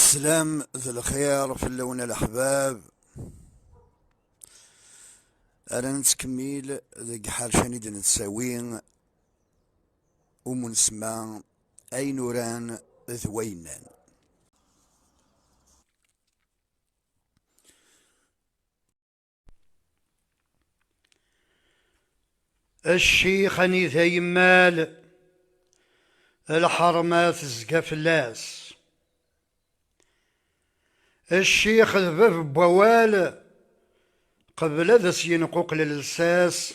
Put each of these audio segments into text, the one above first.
السلام ذو الخير في اللون الأحباب. أنا نتكمل ذي حرشاني دي نتساوين ومنسمع أي نوران ذوينان. الشيخ ذا يمال الحرمات الزقافلاس. الشيخ ذباب بوال قبل ذا سينقوق للساس.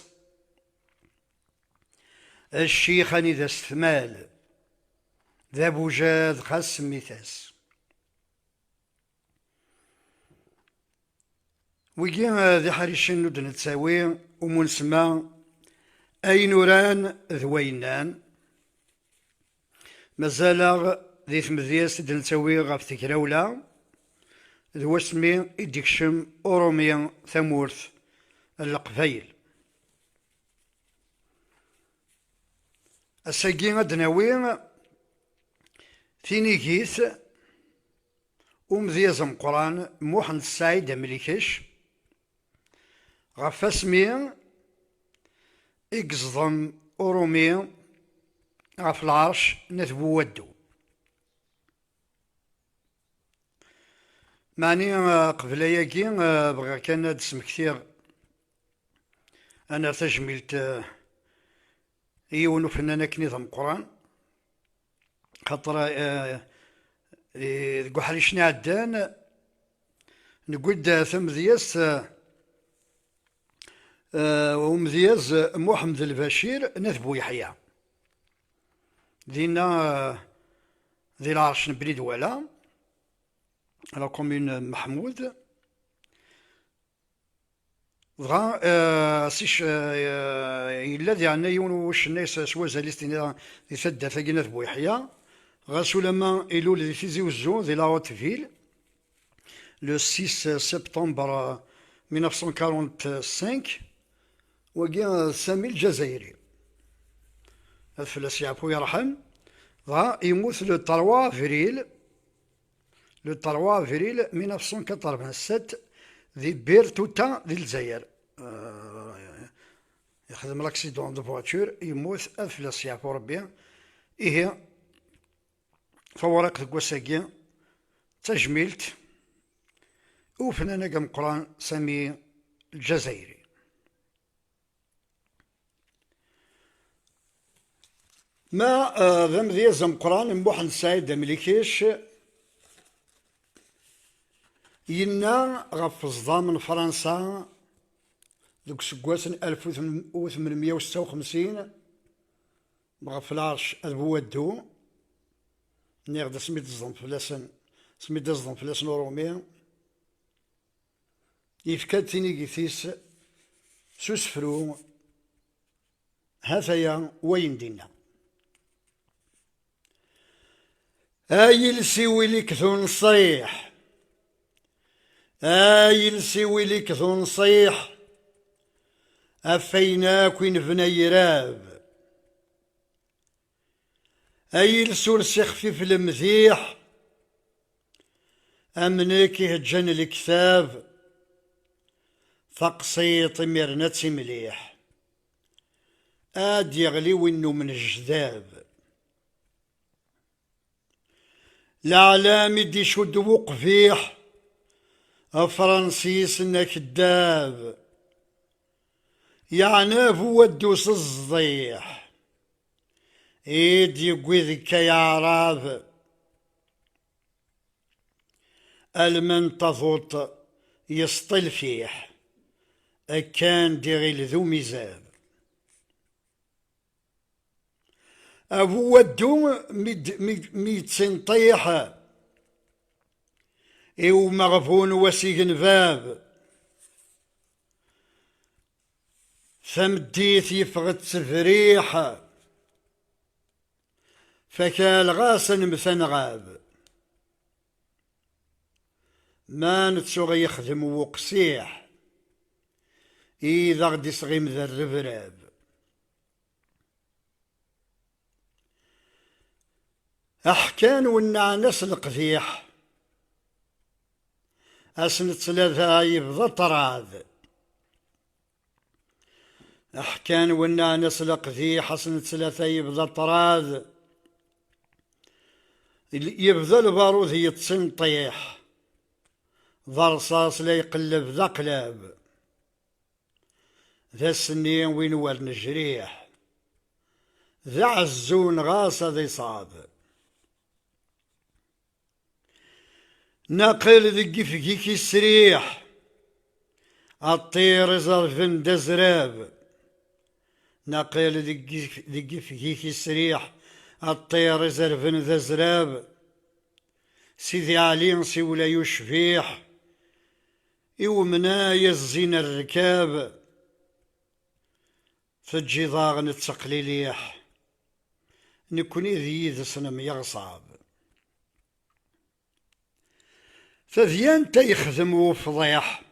الشيخ ذا استثمال ذا بوجاد خاص ميثاس. ويجي ذي حريشين ند نتساوي ومنسمع أي نوران ذوينان. مازال ذي ثمذياس نتساوي غاف تكراولا ذو اسمي إديكشم أوروميا ثمورث القفايل. الساقين أدناوي ثينيكيث ومذياز مقران محمد السعيد أمريكاش غاف اسمي إكزضم أورومي غاف العرش نثبو ودو. معني قبل ياكي بغا كان هاد اسم كثير أنا تجملت يونو فنانا كنيظم قران خاطر ذكو حريشني عدان نقول ثم دياس ومذياز محمد البشير نثبو يحيى دينا ذي العرش نبني دولا على كومين محمود دغا سيش إلا يعني يونوش الناس سوازا ليستينا يسد ثقينا ذبو يحيى غاسو لما إلو لي فيزي وزو ذي لا فيل لو 6 سبتمبر 1945 وكي سامي الجزائري الفلاس يعفو يرحم دغا يموت لو 3 افريل 1987 ذي بيرتوتا ذي الجزائر. يخدم لاكسيدون دو فواتور يموت الفلاس يعفو ربي إيه فورق كواساكي تجميلت وفنانا قام قران سامي الجزائري. ما ذم ذي زم قران محمد السعيد أمريكاش ينا غف صدام من فرنسا دوك سكواسن 1856 غف العرش أذبو ودو نيغدا سميت الزنط فلاسن سميت الزنط فلاسن أوروميا يفكاد تيني قيثيس سوسفرو هذايا وين دينا لسيوي لك ذو نصيح لسيوي لك ذو نصيح أفيناك وين فنيراب لسور سيخفي في المذيح أمنك يهجن الكتاب فقصيط ميرنات مليح يغلي وينو من الجذاب العلام دي شد وقفيح فرانسيس كداب يعناف ودوس الصديح يقوذك يا عراب المن تضوط يسطل فيح كان ديغي ذو ميزاب أبو ودو ميد سنطيح إيو مغفون وسيغن باب ثمديت يفغت سفريح فكال غاسن مثن غاب ما نتسوغي يخدم وقسيح إذا غدي صغيم ذا الربراب أحكان والنعناس القذيح أسن ثلاثة يبضى طراد أحكان ونا نسلق ذي حسن ثلاثة يبضى طراد يبذى البارود يتصن طيح ذا رصاص لا يقلب ذا قلاب ذا السنين وين ورن الجريح ذا عزون غاصة ذي صاب ناقل ذي فيكي السريح الطير زرفن دزراب ناقل ذي فيكي السريح الطير زرفن ذا زراب سيدي علي سي ولا يشفيح يومنا يزين الركاب تجي ضاغن التقليليح نكوني ذي ذا سنم يغصاب فذيان يخدم وفضيح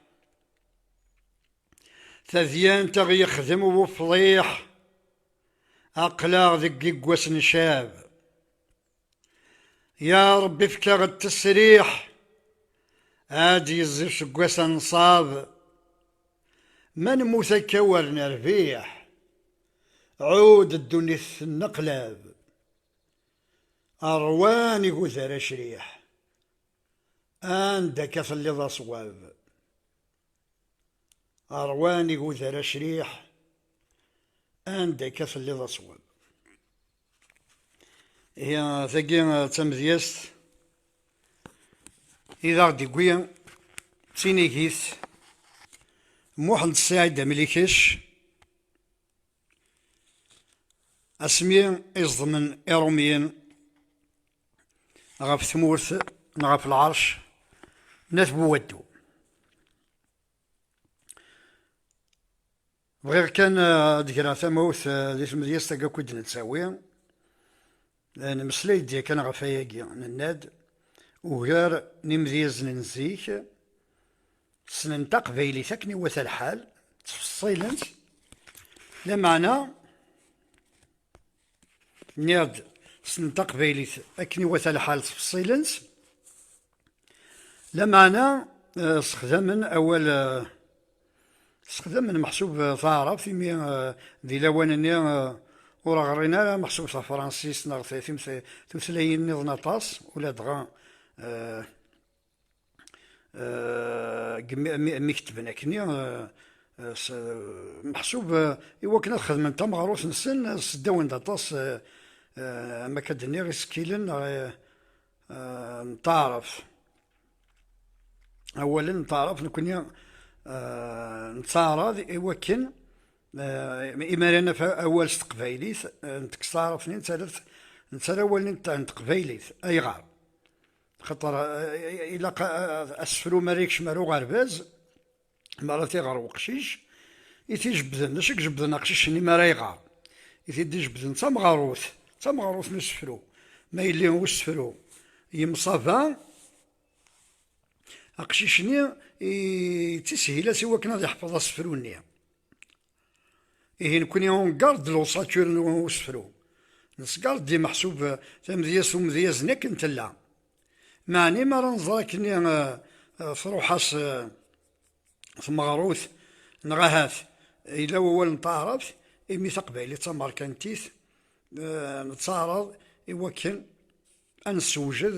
فذيان يخدم وفضيح أقلاغ ذي قوس نشاب يا ربي فكاغ التسريح عادي يزيش قوس نصاب من متكور نرفيح عود الدنيا النقلاب أرواني قثر شريح عندك اللي ذا صواب أرواني قثر شريح عندك اللي ذا صواب هي ثقي تمذيست إذا غدي قويا تينيكيث محمد السعيد مليكش اسمي يصدمن إيروميين غاف ثمورث نغاف العرش ناس بودو غير كان ديكرا ثموث ذي تمذيست تاكا كود نتساوي لأن مسلاي ديال كان غفاياكي نناد وغير نمذيزن نزيك سنن تقبيلي ثكني وثا الحال تفصيلنت لا معنى نياد سنن تقبيلي أكني وثا الحال تفصيلنت لا معنى استخدام أول استخدام محسوب ثارة في مي ذي لوانني ورا غرينا محسوب فرانسيس ناغ ثلاثين نظن طاس ولا دغا مكتبنا كني محسوب إوا كنا خدمنا نتا مغروس نسن سداون طاس ما كدني غير سكيلن نتعرف أولا نتعرف نكوني نتعرض إوا كن إما أنا في أول استقبايليث نتكستعرفني نتسال أول نتقبايليث أي غار خاطر إلا أسفلو ماريكش مارو غرباز مراتي غار وقشيش إتي جبدن ناش جبدن قشيش ني مارا يغار إتي دي جبدن تمغروث نسفلو ما يلي هو السفلو يمصافا أقشيشني تسهيلا سوا كنا يحفظ السفلو نيا إيه نكوني هون قارد لوساتور وسفرو نسقارد دي محسوب تمذياس ومذياس نك نتلا معني ما رنظرا كني فروحاس ثمغروث نغاهات إلا أول نتعرف إمي تقبيلي تمر كانتيث نتعرض إوا كان أنسوجد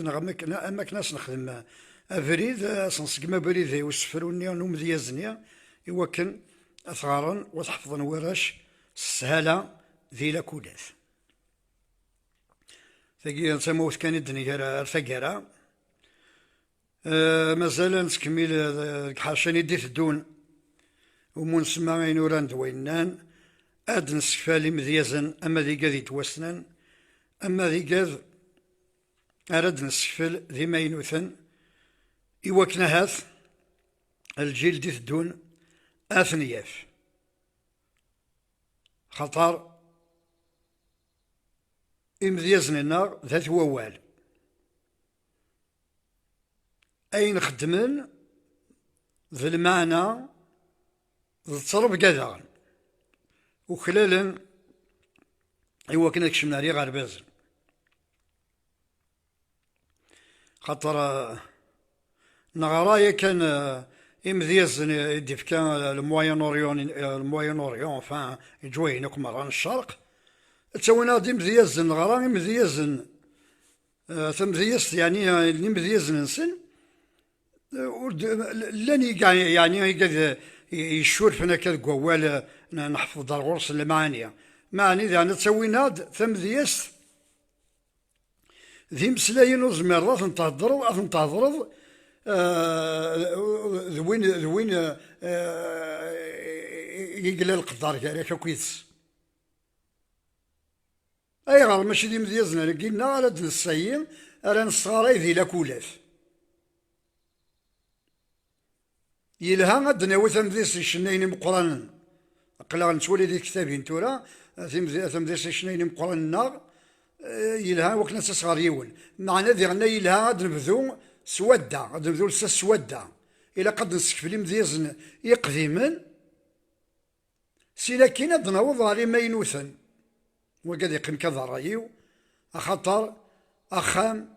أما كناس نخدم أفريد سنسقما بريد وسفروني ومذيازني إوا كان أثغارا وتحفظن ورش السهالة ذي لكودات ثقيل تموت كان الدنيا الثقارة مازال نتكمل حاشاني دي تدون ومنسمى غينوران دوينان أد نسكفالي مذيازن أما ذي قاذي توسنان أما ذي قاذ أراد نسكفال ذي ماينوثن إواكنا هاث الجيل دي تدون أثنياف خطر إمذيازن النار ذات ووال أين خدمن ذي المعنى ذي التصرف كذا وخلالا إوا كنا كشمنا ري غرباز خاطر نغرايا كان إمدياز يديف كان الموين أوريون فان يجوينك مرة الشرق تسوينا دي مزياز نغرا مزياز ثمزياز يعني مزياز نسن لاني يعني قد يشور فينا كذا قوال نحفظ دار غرس المعاني معني يعني تسوينا ثمزياز ذي مسلاين وزميرات نتهضرض ذوين يقلل القدر كاع كويس أيغار ماشي دي مزيازنا لقينا على دن السيم على نصغاري ذي لاكولات يلها غاد ناوي ثمديس الشناين مقرانا قلا نتولي دي كتابين تورا ثمديس الشناين مقرانا يلها وكنا صغار يول معنا ديالنا يلها غاد نبذو سودا غاد نبذو لسا سودا إلا قد نسكفلي مزيازن يقديما سينا كينا دنوض على ما ينوثن وقد يقيم كذا رايو أخطر أخام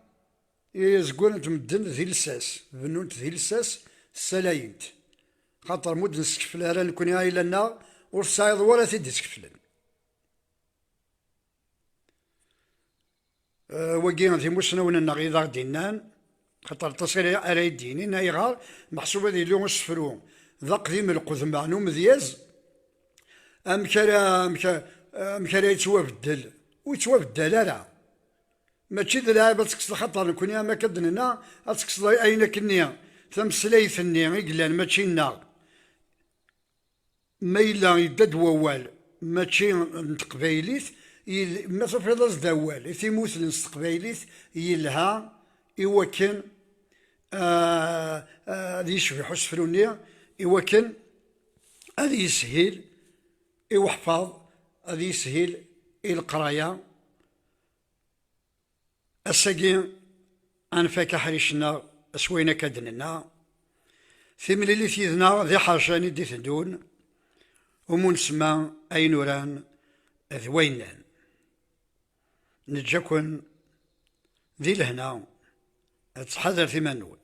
يزقون تمدن ذي لساس بنونت ذي لساس سلاينت خاطر مود نسكفل هرا نكون هاي لنا ورسايض ولا تدي تسكفلن وقينا في مسنون النغي ذا دينان خاطر تصير على الدينين نايغار محسوبة ذي اليوم السفرون ذا قديم القذ معنو مذياز أمكرا يتوابدل ويتوابدل راه ماشي ذا لعيبة تكسل خاطر نكون يا ما كدننا تكسل أين كنيا تمسلايث النيا يقلان ماشي النار ما إلا يدد ووال ماشي نتقبايليث ما تفرض زدوال يثيموث نستقبايليث يلها إوكن ذي يشفي حسفرونيا إوكن هذه يسهل يحفظ هذه يسهل القراية الساقين أنفاك حريشنا أسوينا كدننا ثمن اللي ثيذنا ذي حرشاني دي ثدون ومنسمى أي نوران ذوينان نجاكن ذي لهنا تحذر ثمانون